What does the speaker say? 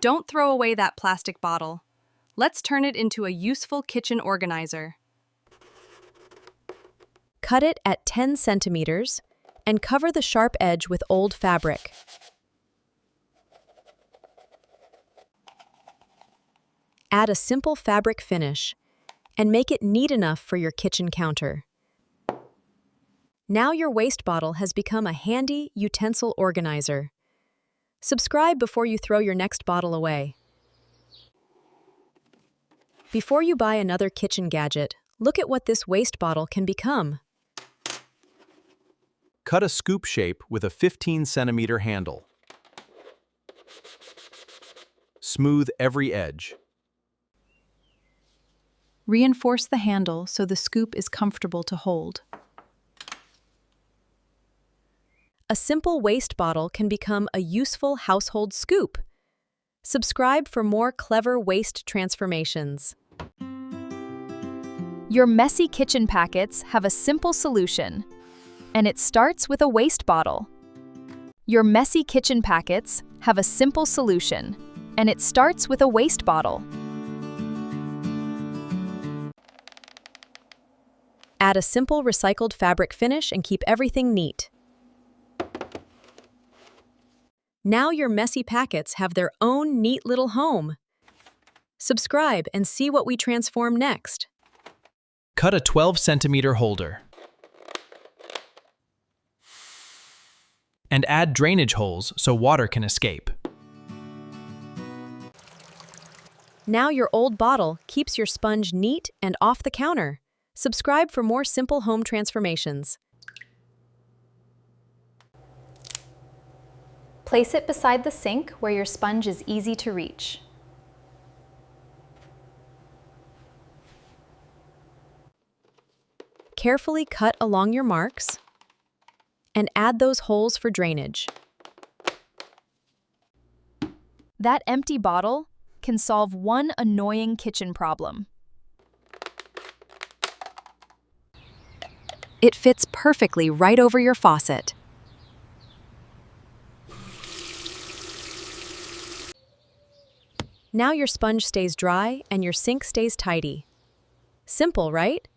Don't throw away that plastic bottle. Let's turn it into a useful kitchen organizer. Cut it at 10 centimeters and cover the sharp edge with old fabric. Add a simple fabric finish and make it neat enough for your kitchen counter. Now your waste bottle has become a handy utensil organizer. Subscribe before you throw your next bottle away. Before you buy another kitchen gadget, look at what this waste bottle can become. Cut a scoop shape with a 15-centimeter handle. Smooth every edge. Reinforce the handle so the scoop is comfortable to hold. A simple waste bottle can become a useful household scoop. Subscribe for more clever waste transformations. Your messy kitchen packets have a simple solution, and it starts with a waste bottle. Your messy kitchen packets have a simple solution, and it starts with a waste bottle. Add a simple recycled fabric finish and keep everything neat. Now your messy packets have their own neat little home. Subscribe and see what we transform next. Cut a 12-centimeter holder. And add drainage holes so water can escape. Now your old bottle keeps your sponge neat and off the counter. Subscribe for more simple home transformations. Place it beside the sink where your sponge is easy to reach. Carefully cut along your marks and add those holes for drainage. That empty bottle can solve one annoying kitchen problem. It fits perfectly right over your faucet. Now your sponge stays dry and your sink stays tidy. Simple, right?